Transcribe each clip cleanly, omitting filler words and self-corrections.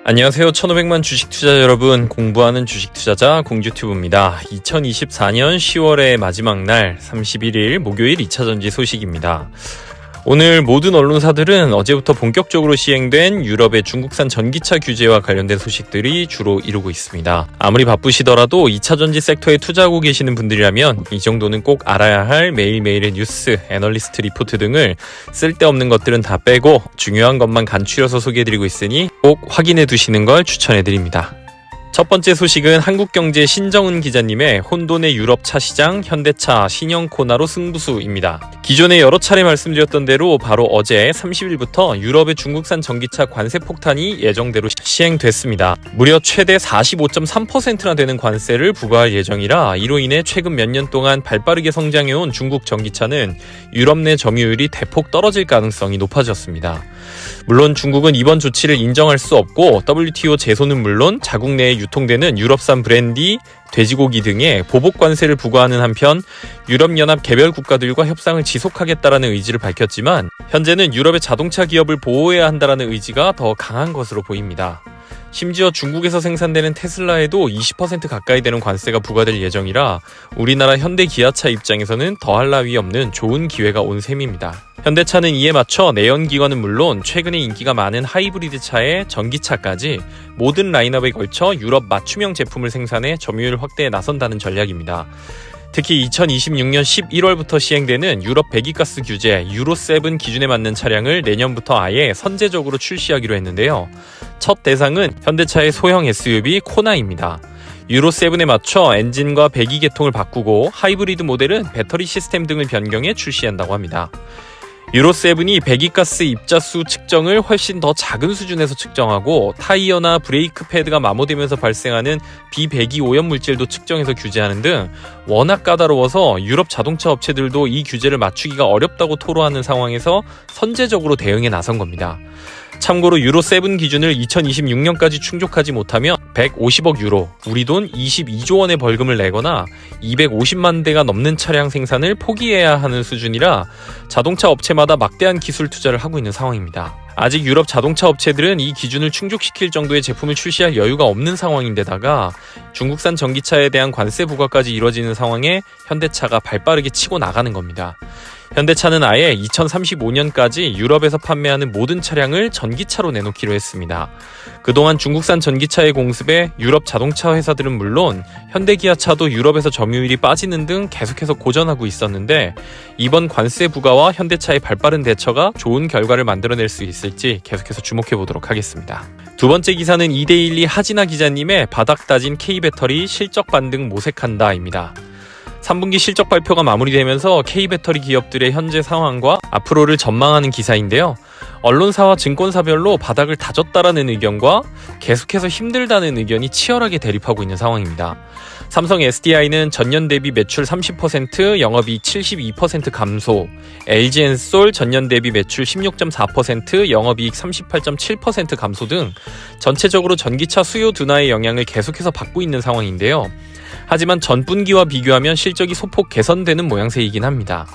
안녕하세요. 1500만 주식 투자 여러분, 공부하는 주식 투자자 공주튜브입니다. 2024년 10월의 마지막 날 31일 목요일 2차 전지 소식입니다. 오늘 모든 언론사들은 어제부터 본격적으로 시행된 유럽의 중국산 전기차 규제와 관련된 소식들이 주로 이루고 있습니다. 아무리 바쁘시더라도 2차 전지 섹터에 투자하고 계시는 분들이라면 이 정도는 꼭 알아야 할 매일매일의 뉴스, 애널리스트 리포트 등을 쓸데없는 것들은 다 빼고 중요한 것만 간추려서 소개해드리고 있으니 꼭 확인해 두시는 걸 추천해드립니다. 첫 번째 소식은 한국경제 신정은 기자님의 혼돈의 유럽 차 시장, 현대차, 신형 코나로 승부수입니다. 기존에 여러 차례 말씀드렸던 대로 바로 어제 30일부터 유럽의 중국산 전기차 관세 폭탄이 예정대로 시행됐습니다. 무려 최대 45.3%나 되는 관세를 부과할 예정이라 이로 인해 최근 몇 년 동안 발빠르게 성장해온 중국 전기차는 유럽 내 점유율이 대폭 떨어질 가능성이 높아졌습니다. 물론 중국은 이번 조치를 인정할 수 없고 WTO 제소는 물론 자국 내에 유통되는 유럽산 브랜디, 돼지고기 등의 보복 관세를 부과하는 한편 유럽연합 개별 국가들과 협상을 지속하겠다라는 의지를 밝혔지만 현재는 유럽의 자동차 기업을 보호해야 한다라는 의지가 더 강한 것으로 보입니다. 심지어 중국에서 생산되는 테슬라에도 20% 가까이 되는 관세가 부과될 예정이라 우리나라 현대 기아차 입장에서는 더할 나위 없는 좋은 기회가 온 셈입니다. 현대차는 이에 맞춰 내연기관은 물론 최근에 인기가 많은 하이브리드 차에 전기차까지 모든 라인업에 걸쳐 유럽 맞춤형 제품을 생산해 점유율 확대에 나선다는 전략입니다. 특히 2026년 11월부터 시행되는 유럽 배기가스 규제 유로7 기준에 맞는 차량을 내년부터 아예 선제적으로 출시하기로 했는데요. 첫 대상은 현대차의 소형 SUV 코나입니다. 유로7에 맞춰 엔진과 배기 계통을 바꾸고 하이브리드 모델은 배터리 시스템 등을 변경해 출시한다고 합니다. 유로7이 배기가스 입자수 측정을 훨씬 더 작은 수준에서 측정하고 타이어나 브레이크 패드가 마모되면서 발생하는 비배기 오염 물질도 측정해서 규제하는 등 워낙 까다로워서 유럽 자동차 업체들도 이 규제를 맞추기가 어렵다고 토로하는 상황에서 선제적으로 대응에 나선 겁니다. 참고로 유로7 기준을 2026년까지 충족하지 못하면 150억 유로, 우리 돈 22조 원의 벌금을 내거나 250만 대가 넘는 차량 생산을 포기해야 하는 수준이라 자동차 업체마다 막대한 기술 투자를 하고 있는 상황입니다. 아직 유럽 자동차 업체들은 이 기준을 충족시킬 정도의 제품을 출시할 여유가 없는 상황인데다가 중국산 전기차에 대한 관세 부과까지 이뤄지는 상황에 현대차가 발빠르게 치고 나가는 겁니다. 현대차는 아예 2035년까지 유럽에서 판매하는 모든 차량을 전기차로 내놓기로 했습니다. 그동안 중국산 전기차의 공습에 유럽 자동차 회사들은 물론 현대기아차도 유럽에서 점유율이 빠지는 등 계속해서 고전하고 있었는데 이번 관세 부과와 현대차의 발빠른 대처가 좋은 결과를 만들어낼 수 있을지 계속해서 주목해보도록 하겠습니다. 두 번째 기사는 이데일리 하진아 기자님의 바닥 다진 K배터리 실적 반등 모색한다입니다. 3분기 실적 발표가 마무리되면서 K배터리 기업들의 현재 상황과 앞으로를 전망하는 기사인데요. 언론사와 증권사별로 바닥을 다졌다라는 의견과 계속해서 힘들다는 의견이 치열하게 대립하고 있는 상황입니다. 삼성 SDI는 전년 대비 매출 30%, 영업이익 72% 감소, LG엔솔 전년 대비 매출 16.4%, 영업이익 38.7% 감소 등 전체적으로 전기차 수요 둔화의 영향을 계속해서 받고 있는 상황인데요. 하지만 전분기와 비교하면 실적이 소폭 개선되는 모양새이긴 합니다.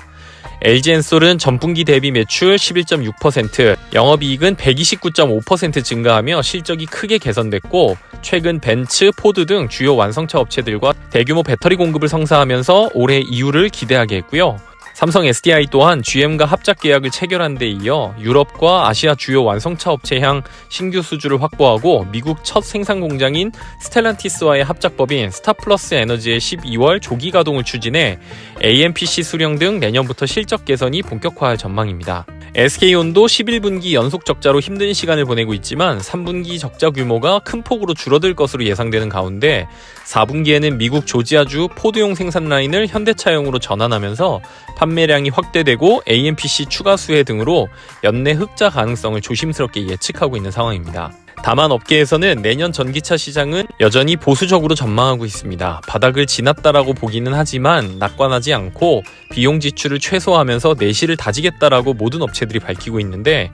LG엔솔은 전분기 대비 매출 11.6%, 영업이익은 129.5% 증가하며 실적이 크게 개선됐고 최근 벤츠, 포드 등 주요 완성차 업체들과 대규모 배터리 공급을 성사하면서 올해 이후를 기대하게 했고요. 삼성 SDI 또한 GM과 합작 계약을 체결한 데 이어 유럽과 아시아 주요 완성차 업체 향 신규 수주를 확보하고 미국 첫 생산 공장인 스텔란티스와의 합작법인 스타플러스 에너지의 12월 조기 가동을 추진해 AMPC 수령 등 내년부터 실적 개선이 본격화할 전망입니다. SK온도 11분기 연속 적자로 힘든 시간을 보내고 있지만 3분기 적자 규모가 큰 폭으로 줄어들 것으로 예상되는 가운데 4분기에는 미국 조지아주 포드용 생산 라인을 현대차용으로 전환하면서 판매량이 확대되고 AMPC 추가 수혜 등으로 연내 흑자 가능성을 조심스럽게 예측하고 있는 상황입니다. 다만 업계에서는 내년 전기차 시장은 여전히 보수적으로 전망하고 있습니다. 바닥을 지났다라고 보기는 하지만 낙관하지 않고 비용 지출을 최소화하면서 내실을 다지겠다라고 모든 업체들이 밝히고 있는데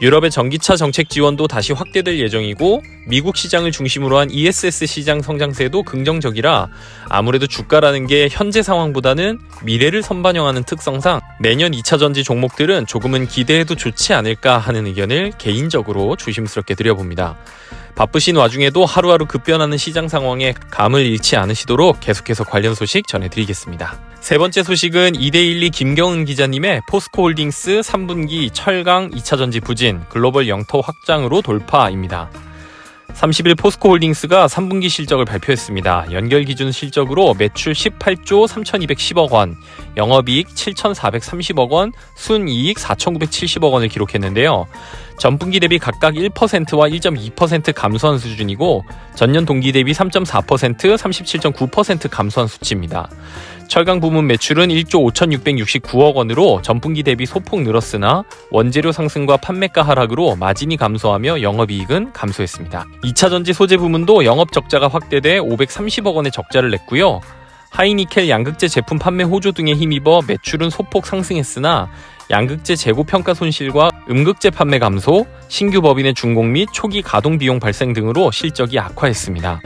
유럽의 전기차 정책 지원도 다시 확대될 예정이고 미국 시장을 중심으로 한 ESS 시장 성장세도 긍정적이라 아무래도 주가라는 게 현재 상황보다는 미래를 선반영하는 특성상 내년 2차 전지 종목들은 조금은 기대해도 좋지 않을까 하는 의견을 개인적으로 조심스럽게 드려봅니다. 바쁘신 와중에도 하루하루 급변하는 시장 상황에 감을 잃지 않으시도록 계속해서 관련 소식 전해드리겠습니다. 세 번째 소식은 이데일리 김경은 기자님의 포스코홀딩스 3분기 철강 2차전지 부진, 글로벌 영토 확장으로 돌파입니다. 30일 포스코홀딩스가 3분기 실적을 발표했습니다. 연결 기준 실적으로 매출 18조 3,210억 원, 영업이익 7,430억 원, 순이익 4,970억 원을 기록했는데요. 전분기 대비 각각 1%와 1.2% 감소한 수준이고 전년 동기 대비 3.4%, 37.9% 감소한 수치입니다. 철강 부문 매출은 1조 5,669억 원으로 전분기 대비 소폭 늘었으나 원재료 상승과 판매가 하락으로 마진이 감소하며 영업이익은 감소했습니다. 2차전지 소재 부문도 영업 적자가 확대돼 530억 원의 적자를 냈고요. 하이니켈 양극재 제품 판매 호조 등에 힘입어 매출은 소폭 상승했으나 양극재 재고 평가 손실과 음극재 판매 감소, 신규 법인의 준공 및 초기 가동 비용 발생 등으로 실적이 악화했습니다.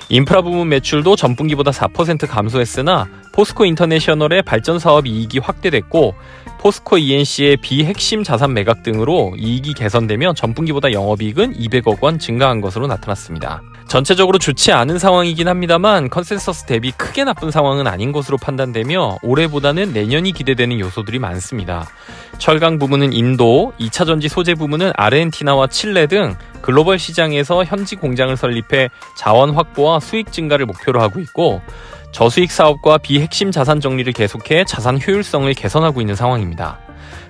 인프라 부문 매출도 전분기보다 4% 감소했으나 포스코 인터내셔널의 발전 사업 이익이 확대됐고 포스코 E&C의 비핵심 자산 매각 등으로 이익이 개선되며 전분기보다 영업이익은 200억 원 증가한 것으로 나타났습니다. 전체적으로 좋지 않은 상황이긴 합니다만 컨센서스 대비 크게 나쁜 상황은 아닌 것으로 판단되며 올해보다는 내년이 기대되는 요소들이 많습니다. 철강 부문은 인도, 2차전지 소재 부문은 아르헨티나와 칠레 등 글로벌 시장에서 현지 공장을 설립해 자원 확보와 수익 증가를 목표로 하고 있고 저수익 사업과 비핵심 자산 정리를 계속해 자산 효율성을 개선하고 있는 상황입니다.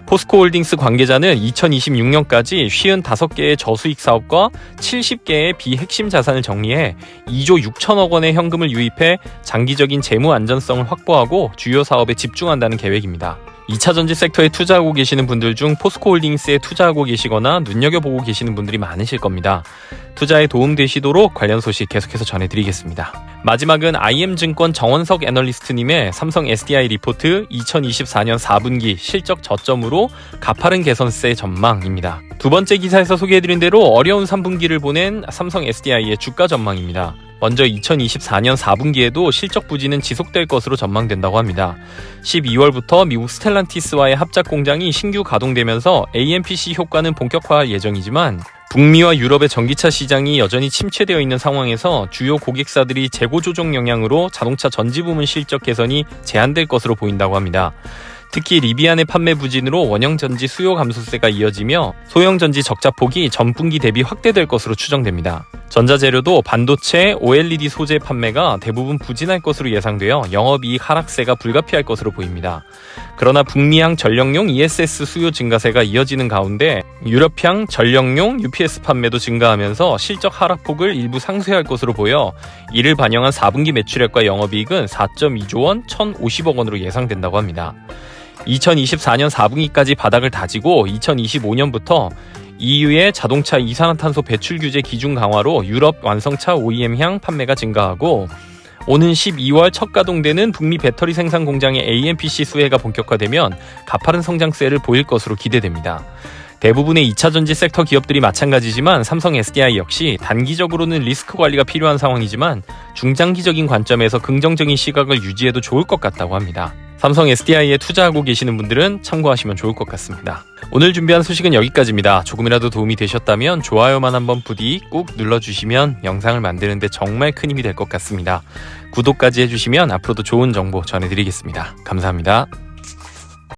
포스코홀딩스 관계자는 2026년까지 55개의 저수익 사업과 70개의 비핵심 자산을 정리해 2조 6천억 원의 현금을 유입해 장기적인 재무 안전성을 확보하고 주요 사업에 집중한다는 계획입니다. 2차전지 섹터에 투자하고 계시는 분들 중 포스코홀딩스에 투자하고 계시거나 눈여겨보고 계시는 분들이 많으실 겁니다. 투자에 도움되시도록 관련 소식 계속해서 전해드리겠습니다. 마지막은 IM증권 정원석 애널리스트님의 삼성 SDI 리포트 2024년 4분기 실적 저점으로 가파른 개선세 전망입니다. 두 번째 기사에서 소개해드린 대로 어려운 3분기를 보낸 삼성 SDI의 주가 전망입니다. 먼저 2024년 4분기에도 실적 부진은 지속될 것으로 전망된다고 합니다. 12월부터 미국 스텔란티스와의 합작 공장이 신규 가동되면서 AMPC 효과는 본격화할 예정이지만 북미와 유럽의 전기차 시장이 여전히 침체되어 있는 상황에서 주요 고객사들이 재고 조정 영향으로 자동차 전지 부문 실적 개선이 제한될 것으로 보인다고 합니다. 특히 리비안의 판매 부진으로 원형전지 수요 감소세가 이어지며 소형전지 적자폭이 전분기 대비 확대될 것으로 추정됩니다. 전자재료도 반도체, OLED 소재 판매가 대부분 부진할 것으로 예상되어 영업이익 하락세가 불가피할 것으로 보입니다. 그러나 북미향 전력용 ESS 수요 증가세가 이어지는 가운데 유럽향 전력용 UPS 판매도 증가하면서 실적 하락폭을 일부 상쇄할 것으로 보여 이를 반영한 4분기 매출액과 영업이익은 4.2조 원, 1,050억 원으로 예상된다고 합니다. 2024년 4분기까지 바닥을 다지고 2025년부터 EU의 자동차 이산화탄소 배출 규제 기준 강화로 유럽 완성차 OEM향 판매가 증가하고 오는 12월 첫 가동되는 북미 배터리 생산 공장의 AMPC 수혜가 본격화되면 가파른 성장세를 보일 것으로 기대됩니다. 대부분의 2차전지 섹터 기업들이 마찬가지지만 삼성 SDI 역시 단기적으로는 리스크 관리가 필요한 상황이지만 중장기적인 관점에서 긍정적인 시각을 유지해도 좋을 것 같다고 합니다. 삼성 SDI에 투자하고 계시는 분들은 참고하시면 좋을 것 같습니다. 오늘 준비한 소식은 여기까지입니다. 조금이라도 도움이 되셨다면 좋아요만 한번 부디 꾹 눌러주시면 영상을 만드는데 정말 큰 힘이 될 것 같습니다. 구독까지 해주시면 앞으로도 좋은 정보 전해드리겠습니다. 감사합니다.